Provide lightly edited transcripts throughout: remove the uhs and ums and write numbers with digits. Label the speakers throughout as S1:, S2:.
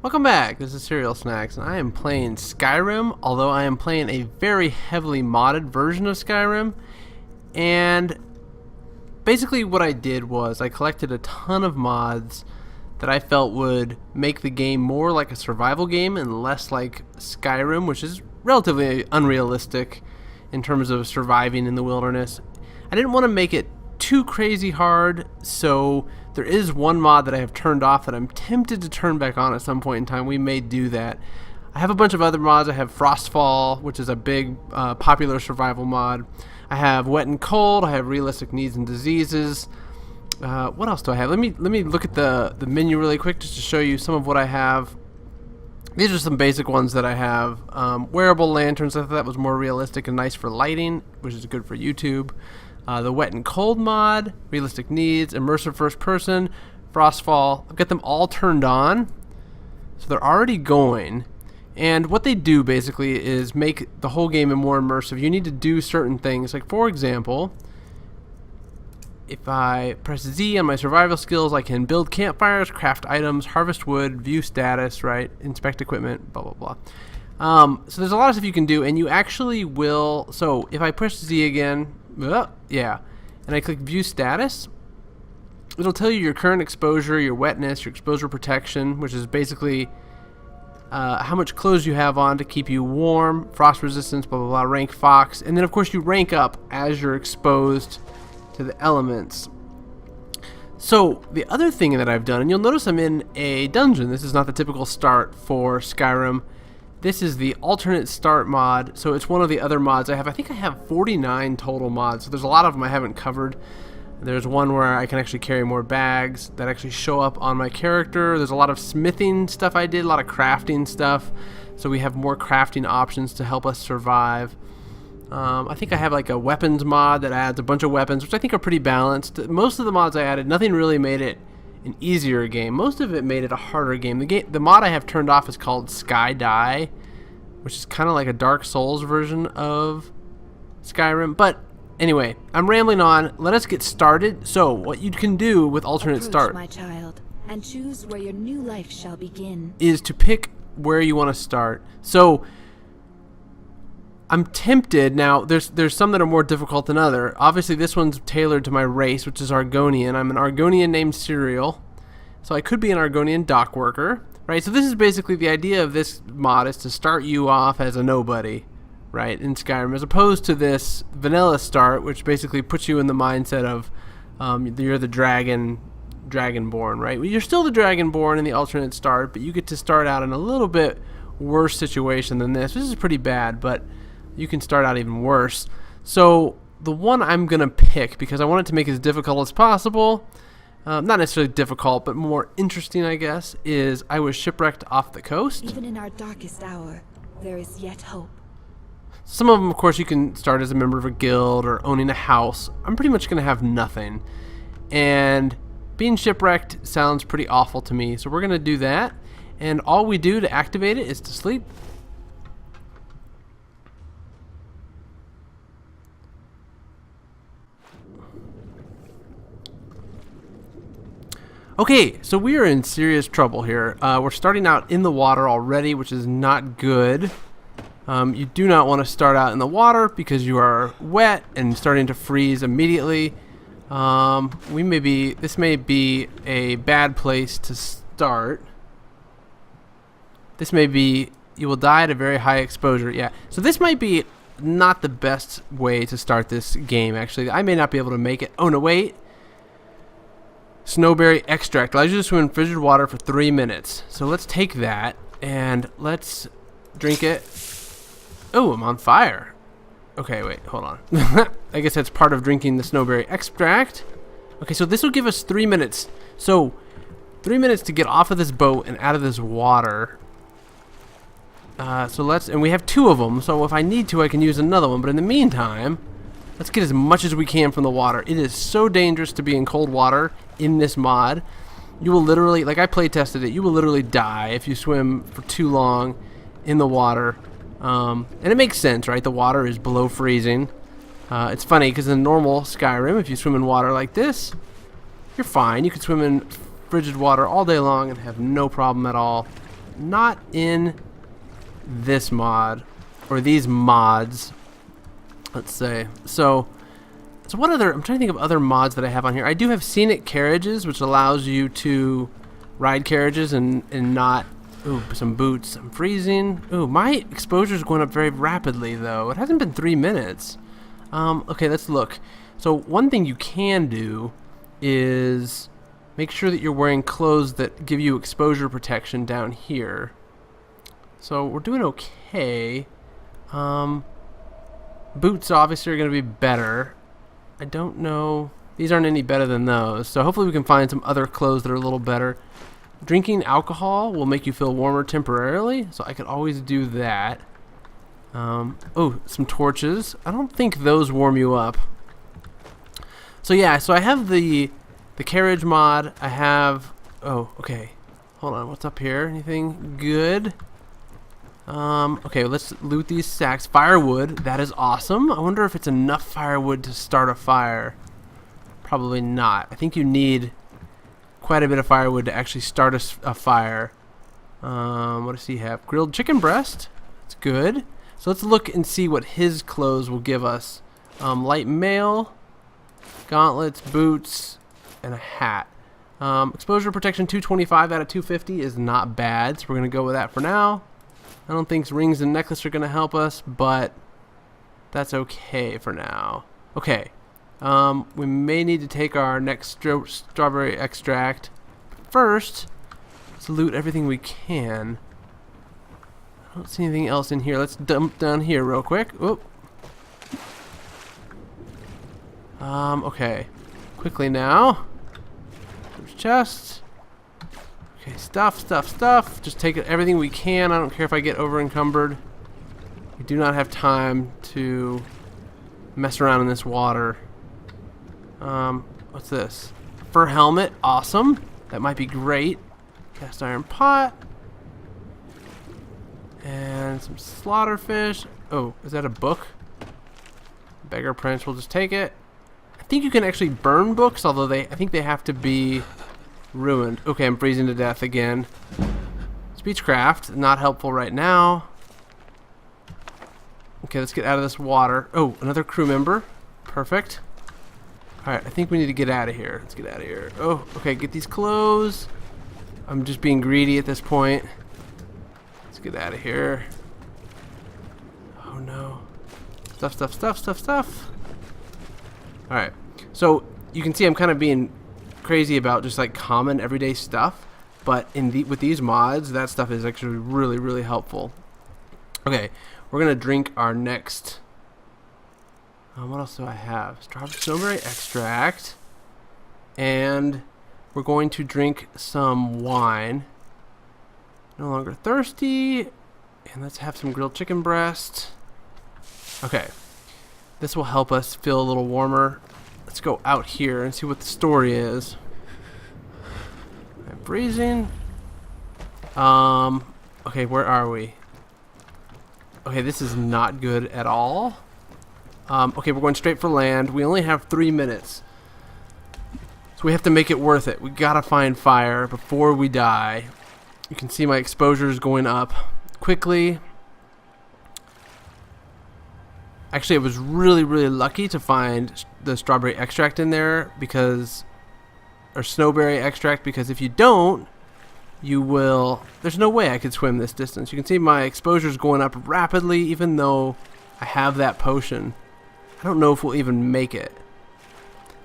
S1: Welcome back, this is Cereal Snacks, and I am playing Skyrim, although I am playing a very heavily modded version of Skyrim. And basically what I did was I collected a ton of mods that I felt would make the game more like a survival game and less like Skyrim, which is relatively unrealistic in terms of surviving in the wilderness. I didn't want to make it too crazy hard, so there is one mod that I have turned off that I'm tempted to turn back on at some point in time. We may do that. I have a bunch of other mods. I have Frostfall, which is a big popular survival mod. I have Wet and Cold. I have Realistic Needs and Diseases. What else do I have? Let me look at the menu really quick just to show you some of what I have. These are some basic ones that I have. Wearable lanterns. I thought that was more realistic and nice for lighting, which is good for YouTube. The Wet and Cold mod, Realistic Needs, Immersive First Person, Frostfall. I've got them all turned on, so they're already going. And what they do basically is make the whole game more immersive. You need to do certain things, like for example, if I press Z on my survival skills, I can build campfires, craft items, harvest wood, view status, right, inspect equipment, blah blah blah. So there's a lot of stuff you can do, and you actually will. So if I push Z again, yeah, and I click view status, it'll tell you your current exposure, your wetness, your exposure protection, which is basically how much clothes you have on to keep you warm, frost resistance, blah blah blah, rank fox, and then of course you rank up as you're exposed to the elements. So the other thing that I've done, and you'll notice I'm in a dungeon. This is not the typical start for Skyrim. This is the alternate start mod, so it's one of the other mods I have. I think I have 49 total mods, so there's a lot of them I haven't covered. There's one where I can actually carry more bags that actually show up on my character. There's a lot of smithing stuff I did, a lot of crafting stuff, so we have more crafting options to help us survive. I think I have like a weapons mod that adds a bunch of weapons, which I think are pretty balanced. Most of the mods I added, nothing really made it an easier game. Most of it made it a harder game. The mod I have turned off is called Skyui, which is kind of like a Dark Souls version of Skyrim. But anyway, I'm rambling on. Let us get started. So, what you can do with alternate start,
S2: my child, and choose where your new life shall begin,
S1: is to pick where you want to start. So, I'm tempted now. There's some that are more difficult than other. Obviously, this one's tailored to my race, which is Argonian. I'm an Argonian named Cereal, so I could be an Argonian dock worker, right? So this is basically the idea of this mod, is to start you off as a nobody, right, in Skyrim, as opposed to this vanilla start, which basically puts you in the mindset of you're the dragonborn, right? Well, you're still the dragonborn in the alternate start, but you get to start out in a little bit worse situation than this. This is pretty bad, but you can start out even worse. So the one I'm going to pick, because I want it to make it as difficult as possible, not necessarily difficult, but more interesting, I guess, is I was shipwrecked off the coast.
S2: Even in our darkest hour, there is yet hope.
S1: Some of them, of course, you can start as a member of a guild or owning a house. I'm pretty much going to have nothing. And being shipwrecked sounds pretty awful to me, so we're going to do that. And all we do to activate it is to sleep. Okay, so we are in serious trouble here. We're starting out in the water already, which is not good. You do not want to start out in the water because you are wet and starting to freeze immediately. This may be a bad place to start. This may be, you will die at a very high exposure. Yeah, so this might be not the best way to start this game, actually. I may not be able to make it. Oh, no, wait. Snowberry extract allows you to swim in frigid water for 3 minutes. So let's take that and let's drink it. Oh, I'm on fire. Okay, wait, hold on. I guess that's part of drinking the snowberry extract. Okay, so this will give us 3 minutes. So 3 minutes to get off of this boat and out of this water. And we have 2 of them. So if I need to, I can use another one. But in the meantime, let's get as much as we can from the water. It is so dangerous to be in cold water in this mod. You will literally, like I play tested it, you will literally die if you swim for too long in the water. And it makes sense, right? The water is below freezing. It's funny because in normal Skyrim, if you swim in water like this, you're fine. You can swim in frigid water all day long and have no problem at all. not in this mod, or these mods, let's say. So what other, I'm trying to think of other mods that I have on here. I do have scenic carriages, which allows you to ride carriages and not, ooh, some boots. I'm freezing. Ooh, my exposure's going up very rapidly though. It hasn't been 3 minutes. Okay, let's look. So one thing you can do is make sure that you're wearing clothes that give you exposure protection down here. So we're doing okay. Boots obviously are going to be better. I don't know. These aren't any better than those. So hopefully we can find some other clothes that are a little better. Drinking alcohol will make you feel warmer temporarily. So I could always do that. Oh, some torches. I don't think those warm you up. So yeah, so I have the carriage mod. I have... Oh, okay. Hold on. What's up here? Anything good? Okay, let's loot these sacks. Firewood, that is awesome. I wonder if it's enough firewood to start a fire. Probably not. I think you need quite a bit of firewood to actually start a fire. What does he have? Grilled chicken breast. It's good. So let's look and see what his clothes will give us. Light mail, gauntlets, boots, and a hat. Exposure protection 225 out of 250 is not bad, so we're going to go with that for now. I don't think rings and necklace are going to help us, but that's okay for now. Okay, we may need to take our next strawberry extract. First, let's loot everything we can. I don't see anything else in here. Let's dump down here real quick. Oop. Okay. Quickly now. There's chests. Okay, stuff. Just take everything we can. I don't care if I get over encumbered. We do not have time to mess around in this water. What's this? Fur helmet. Awesome. That might be great. Cast iron pot. And some slaughterfish. Oh, is that a book? Beggar Prince, we'll just take it. I think you can actually burn books, although I think they have to be ruined. Okay, I'm freezing to death again. Speechcraft, not helpful right now. Okay, let's get out of this water. Oh, another crew member. Perfect. Alright, I think we need to get out of here. Let's get out of here. Oh, okay, get these clothes. I'm just being greedy at this point. Let's get out of here. Oh no. Stuff. Alright, so you can see I'm kind of being crazy about just like common everyday stuff, but with these mods, that stuff is actually really helpful. Okay, we're gonna drink our next. What else do I have? Strawberry extract, and we're going to drink some wine. No longer thirsty, and let's have some grilled chicken breast. Okay, this will help us feel a little warmer. Let's go out here and see what the story is. I'm freezing. Okay, where are we? Okay, this is not good at all. Okay, we're going straight for land. We only have 3 minutes. So we have to make it worth it. We gotta find fire before we die. You can see my exposure is going up quickly. Actually, I was really lucky to find the strawberry extract in there or snowberry extract, because if you don't, you will, there's no way I could swim this distance. You can see my exposure is going up rapidly even though I have that potion. I don't know if we'll even make it.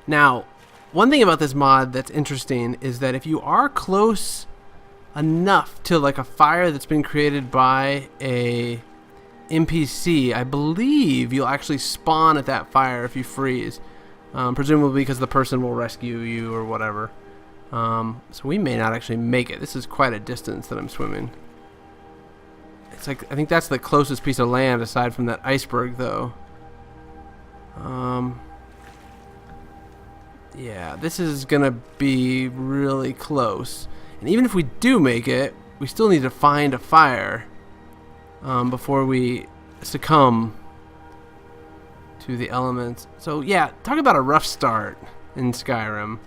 S1: Now, one thing about this mod that's interesting is that if you are close enough to like a fire that's been created by a NPC, I believe you'll actually spawn at that fire if you freeze, presumably because the person will rescue you or whatever. So we may not actually make it. This is quite a distance that I'm swimming. It's like, I think that's the closest piece of land aside from that iceberg though. Yeah, this is gonna be really close, and even if we do make it, we still need to find a fire before we succumb to the elements. So yeah, talk about a rough start in Skyrim.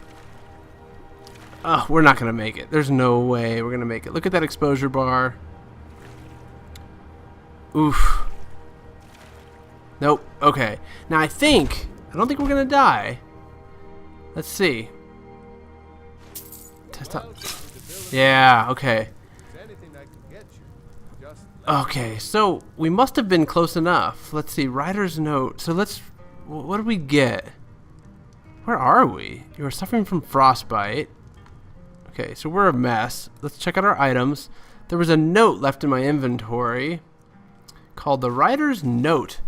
S1: Oh, we're not going to make it. There's no way we're going to make it. Look at that exposure bar. Oof. Nope. Okay. Now I don't think we're going to die. Let's see. Test out. Yeah, okay. Okay, so we must have been close enough. Let's see, Rider's Note. So what did we get? Where are we? You are suffering from frostbite. Okay, so we're a mess. Let's check out our items. There was a note left in my inventory called the Rider's Note.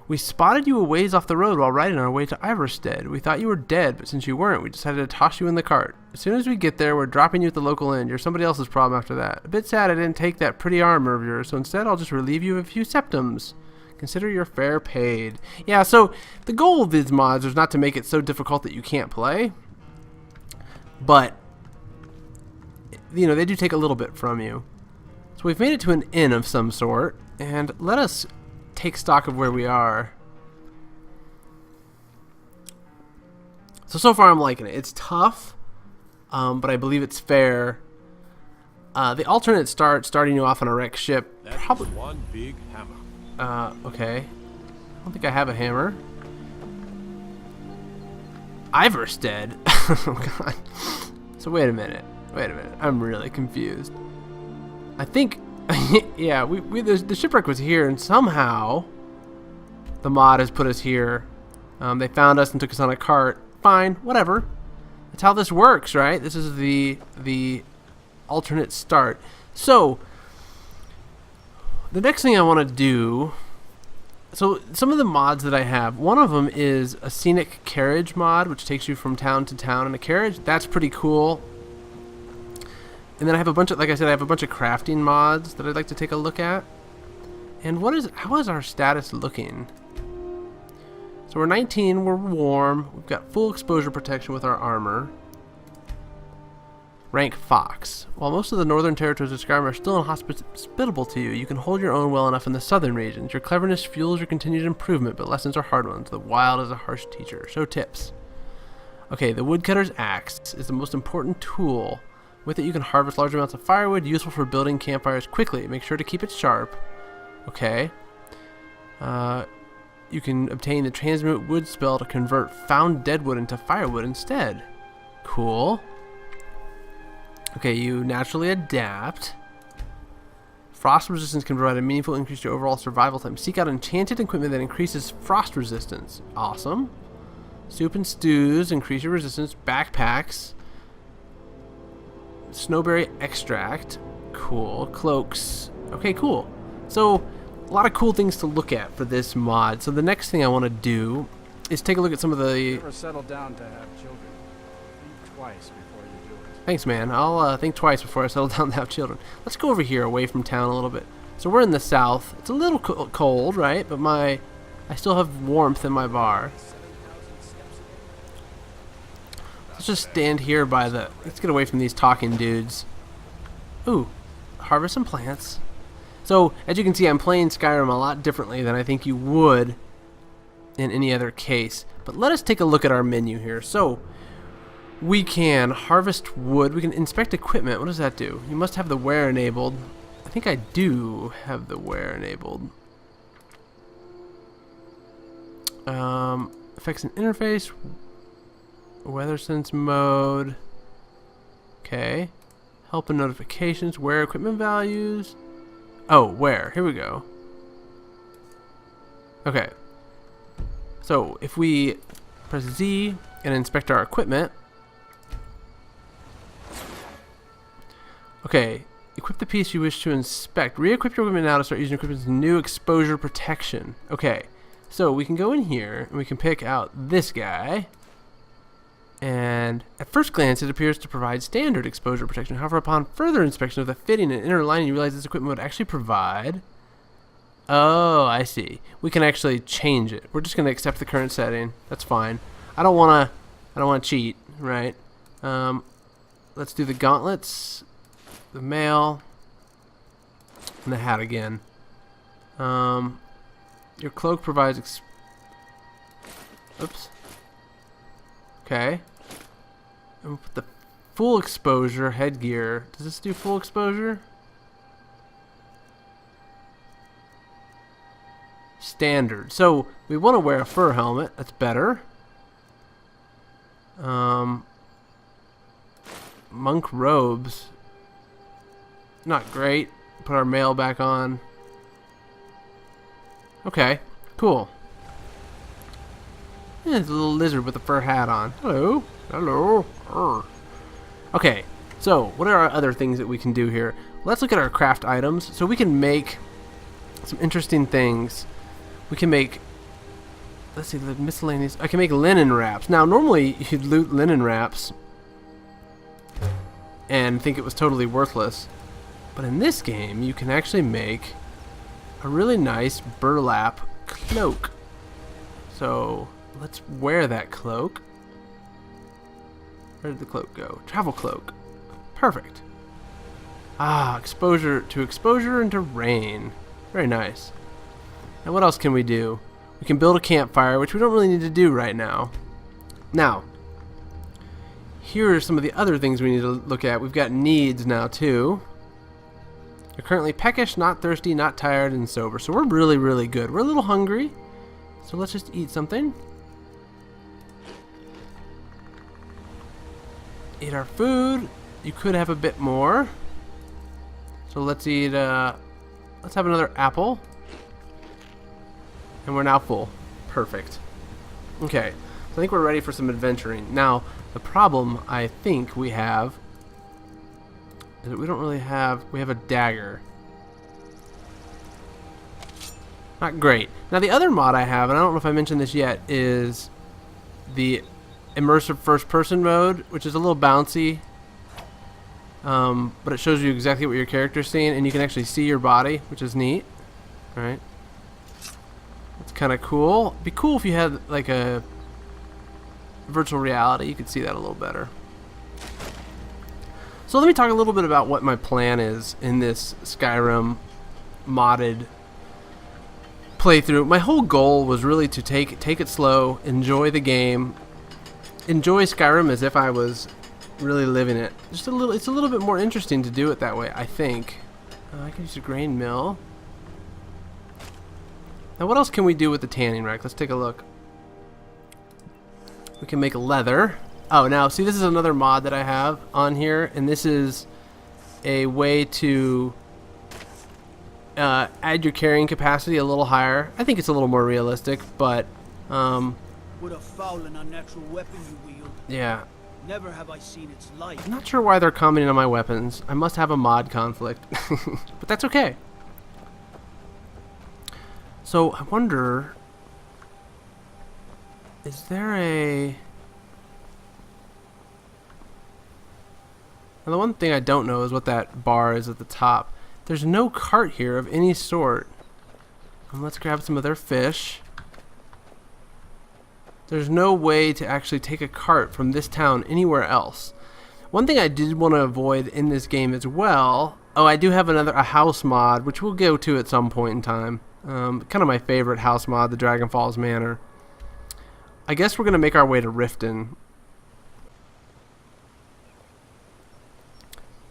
S1: We spotted you a ways off the road while riding our way to Iverstead. We thought you were dead, but since you weren't, we decided to toss you in the cart. As soon as we get there, we're dropping you at the local inn. You're somebody else's problem after that. A bit sad I didn't take that pretty armor of yours, so instead I'll just relieve you of a few septums. Consider your fare paid. Yeah, so the goal of these mods is not to make it so difficult that you can't play, but you know, they do take a little bit from you. So we've made it to an inn of some sort, and let us take stock of where we are. So far I'm liking it. It's tough, but I believe it's fair. The alternate starting you off on a wrecked ship.
S3: That
S1: Probably
S3: is one big hammer.
S1: Okay. I don't think I have a hammer. Iverstead. Oh god. So wait a minute. I'm really confused. I think, yeah, the shipwreck was here, and somehow the mod has put us here. They found us and took us on a cart. Fine, whatever. That's how this works, right? This is the alternate start. So the next thing I want to do. So some of the mods that I have, one of them is a scenic carriage mod, which takes you from town to town in a carriage. That's pretty cool. And then I have a bunch of, like I said, I have a bunch of crafting mods that I'd like to take a look at. And how is our status looking? So we're 19, we're warm, we've got full exposure protection with our armor. Rank Fox. While most of the northern territories of Skyrim are still inhospitable to you, you can hold your own well enough in the southern regions. Your cleverness fuels your continued improvement, but lessons are hard ones. The wild is a harsh teacher. Show tips. Okay, the woodcutter's axe is the most important tool. With it you can harvest large amounts of firewood, useful for building campfires quickly. Make sure to keep it sharp. Okay. You can obtain the transmute wood spell to convert found deadwood into firewood instead. Cool. Okay, you naturally adapt. Frost resistance can provide a meaningful increase to overall survival time. Seek out enchanted equipment that increases frost resistance. Awesome. Soup and stews increase your resistance. Backpacks. Snowberry extract. Cool. Cloaks. Okay, cool. So, a lot of cool things to look at for this mod. So the next thing I want to do is take a look at some of the...
S4: Never settle down to have children. Think twice before you do it.
S1: Thanks, man. I'll think twice before I settle down to have children. Let's go over here away from town a little bit. So we're in the south. It's a little cold, right? But I still have warmth in my bar. Let's just stand here by the... Let's get away from these talking dudes. Ooh. Harvest some plants. So, as you can see, I'm playing Skyrim a lot differently than I think you would in any other case. But let us take a look at our menu here. So, we can harvest wood. We can inspect equipment. What does that do? You must have the wear enabled. I think I do have the wear enabled. Effects and interface. Weather sense mode. Okay. Help and notifications. Wear equipment values. Oh, where? Here we go. Okay. So, if we press Z and inspect our equipment. Okay. Equip the piece you wish to inspect. Re-equip your equipment now to start using your equipment's new exposure protection. Okay. So, we can go in here and we can pick out this guy. And at first glance, it appears to provide standard exposure protection. However, upon further inspection of the fitting and inner lining, you realize this equipment would actually provide... Oh, I see. We can actually change it. We're just going to accept the current setting. That's fine. I don't want to cheat, right? Let's do the gauntlets, the mail, and the hat again. Your cloak provides... Oops. Okay. And we'll put the full exposure headgear. Does this do full exposure? Standard. So we want to wear a fur helmet. That's better. Monk robes. Not great. Put our mail back on. Okay, cool. Yeah, there's a little lizard with a fur hat on. Hello. Hello. Arr. Okay, so what are our other things that we can do here? Let's look at our craft items. So we can make some interesting things. We can make, let's see, the miscellaneous. I can make linen wraps. Now, normally you'd loot linen wraps and think it was totally worthless. But in this game, you can actually make a really nice burlap cloak. So let's wear that cloak. Where did the cloak go? Travel cloak. Perfect. Ah, exposure to exposure and to rain. Very nice. Now what else can we do? We can build a campfire, which we don't really need to do right now. Now, here are some of the other things we need to look at. We've got needs now too. You're currently peckish, not thirsty, not tired, and sober. So we're really, really good. We're a little hungry. So let's just eat something. Eat our food. You could have a bit more. So let's eat, let's have another apple. And we're now full. Perfect. Okay. So I think we're ready for some adventuring. Now, the problem I think we have is that we don't really have, we have a dagger. Not great. Now the other mod I have, and I don't know if I mentioned this yet, is the immersive first person mode, which is a little bouncy. But it shows you exactly what your character's seeing, and you can actually see your body, which is neat. Alright. That's kind of cool. It'd be cool if you had like a virtual reality. You could see that a little better. So let me talk a little bit about what my plan is in this Skyrim modded playthrough. My whole goal was really to take it slow, enjoy the game, enjoy Skyrim as if I was really living it. Just a little. It's a little bit more interesting to do it that way, I think. I can use a grain mill. Now, what else can we do with the tanning rack? Let's take a look. We can make leather. Oh, now, see, this is another mod that I have on here, and this is a way to add your carrying capacity a little higher. I think it's a little more realistic, but
S5: What a foul and unnatural weapon you wield.
S1: Yeah.
S5: Never have I seen its like.
S1: I'm not sure why they're commenting on my weapons. I must have a mod conflict, but that's okay. So I wonder, is there a... Now, the one thing I don't know is what that bar is at the top. There's no cart here of any sort. And let's grab some of their fish. There's no way to actually take a cart from this town anywhere else. One thing I did want to avoid in this game as well... Oh, I do have a house mod, which we'll go to at some point in time. Kind of my favorite house mod, the Dragon Falls Manor. I guess we're going to make our way to Riften.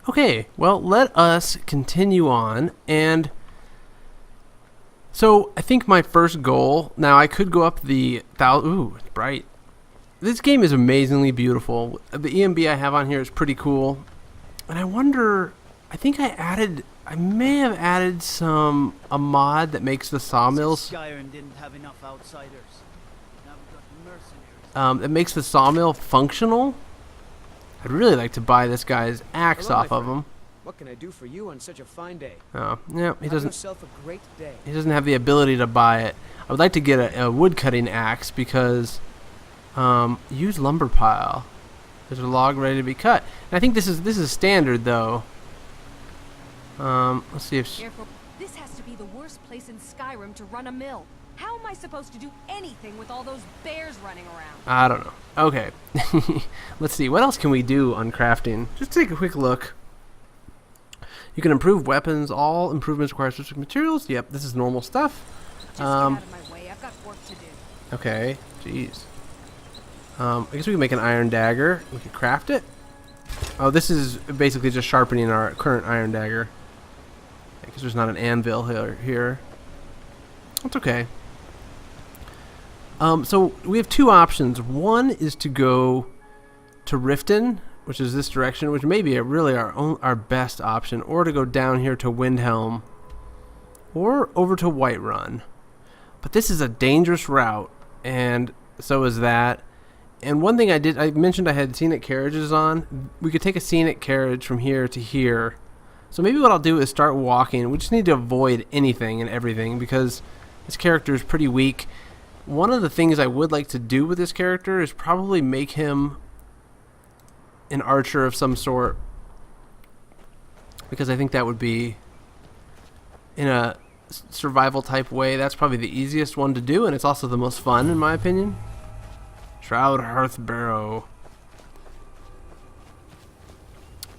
S1: Okay, well, let us continue on, and so I think my first goal, now I could go up the ooh, it's bright. This game is amazingly beautiful. The EMB I have on here is pretty cool, and I wonder, I think I may have added a mod that makes the sawmills,
S5: Skyrim didn't have enough outsiders. Now we've got mercenaries.
S1: that makes the sawmill functional. I'd really like to buy this guy's axe off of him.
S6: What can I do for you on such a fine day?
S1: Oh, yeah, he doesn't.
S6: Yourself a great day.
S1: He doesn't have the ability to buy it. I would like to get a wood cutting axe because use lumber pile. There's a log ready to be cut. And I think this is standard though. Let's see if
S7: Careful. This has to be the worst place in Skyrim to run a mill. How am I supposed to do anything with all those bears running around?
S1: I don't know. Okay. Let's see. What else can we do on crafting? Just take a quick look. You can improve weapons. All improvements require specific materials. Yep, this is normal stuff.
S7: Just get out of my way. I've got work to do.
S1: Okay. Jeez. I guess we can make an iron dagger. We can craft it. Oh, this is basically just sharpening our current iron dagger. Because there's not an anvil here. That's okay. So we have two options. One is to go to Riften, which is this direction, which may be really our best option, or to go down here to Windhelm, or over to Whiterun. But this is a dangerous route, and so is that. And one thing I mentioned I had scenic carriages on. We could take a scenic carriage from here to here. So maybe what I'll do is start walking. We just need to avoid anything and everything because this character is pretty weak. One of the things I would like to do with this character is probably make him an archer of some sort, because I think that would be, in a survival type way, that's probably the easiest one to do, and it's also the most fun in my opinion. Shroud Hearth Barrow.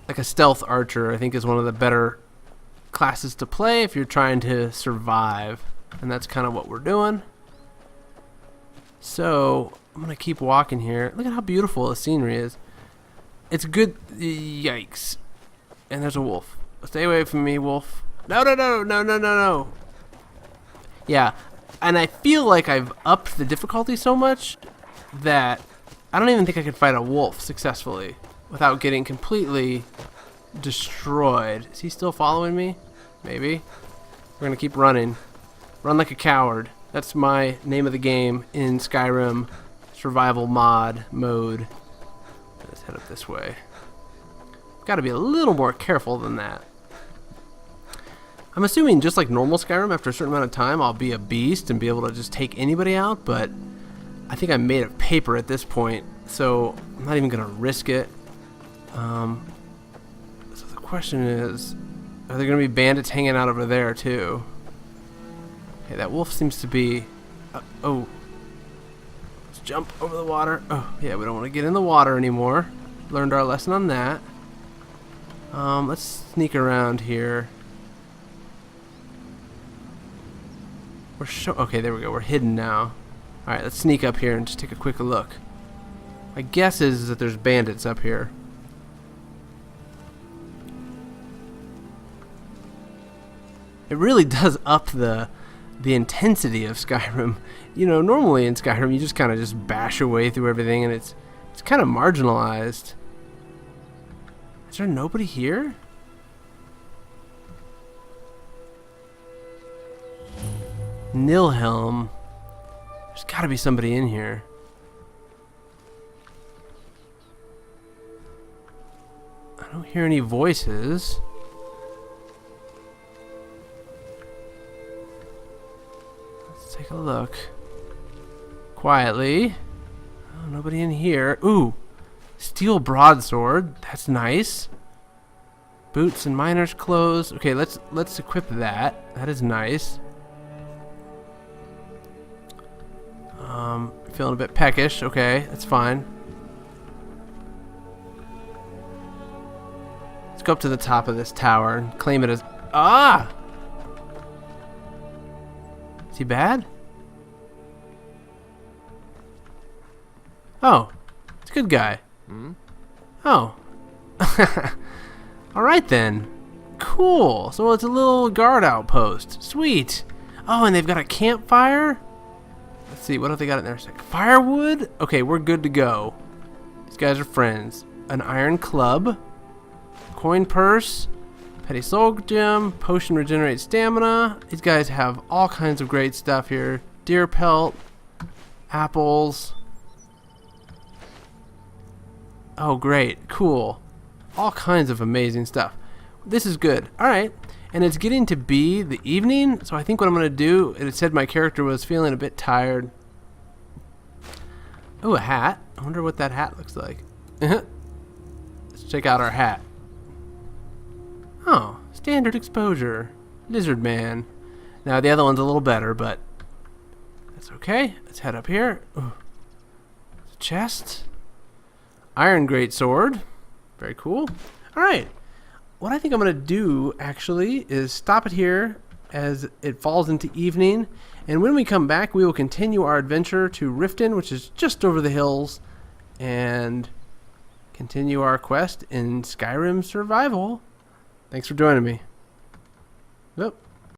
S1: Like a stealth archer, I think, is one of the better classes to play if you're trying to survive, and that's kind of what we're doing. So I'm gonna keep walking here. Look at how beautiful the scenery is. It's good. Yikes! And there's a wolf. Stay away from me, wolf. No, no, no, no, no, no, no. Yeah, and I feel like I've upped the difficulty so much that I don't even think I could fight a wolf successfully without getting completely destroyed. Is he still following me? Maybe. We're gonna keep running. Run like a coward. That's my name of the game in Skyrim survival mode. Let's head up this way. Got to be a little more careful than that. I'm assuming just like normal Skyrim, after a certain amount of time, I'll be a beast and be able to just take anybody out, but I think I'm made of paper at this point, so I'm not even going to risk it. So the question is, are there going to be bandits hanging out over there too? Okay, that wolf seems to be... oh. Let's jump over the water. Oh, yeah, we don't want to get in the water anymore. Learned our lesson on that. Let's sneak around here. Okay, there we go. We're hidden now. Alright, let's sneak up here and just take a quick look. My guess is that there's bandits up here. It really does up the intensity of Skyrim. You know, normally in Skyrim you just kind of just bash away through everything and it's kind of marginalized. Is there nobody here? Nilhelm. There's got to be somebody in here. I don't hear any voices. Let's take a look. Quietly. Oh, nobody in here. Ooh. Steel broadsword. That's nice. Boots and miner's clothes. Okay, let's equip that. That is nice. Feeling a bit peckish. Okay, that's fine. Let's go up to the top of this tower and claim it as... Ah! Is he bad? Oh, it's a good guy. Oh. Alright then. Cool. So it's a little guard outpost. Sweet. Oh, and they've got a campfire? Let's see, what have they got in there? Like firewood? Okay, we're good to go. These guys are friends. An iron club. Coin purse. Petty soul gem. Potion regenerates stamina. These guys have all kinds of great stuff here. Deer pelt. Apples. Oh, great. Cool. All kinds of amazing stuff. This is good. Alright. And it's getting to be the evening, so I think what I'm going to do, it said my character was feeling a bit tired. Oh, a hat. I wonder what that hat looks like. Let's check out our hat. Oh, standard exposure. Lizard man. Now, the other one's a little better, but that's okay. Let's head up here. Ooh. Chest. Iron greatsword. Very cool. Alright. What I think I'm going to do, actually, is stop it here as it falls into evening. And when we come back, we will continue our adventure to Riften, which is just over the hills. And continue our quest in Skyrim survival. Thanks for joining me. Yep.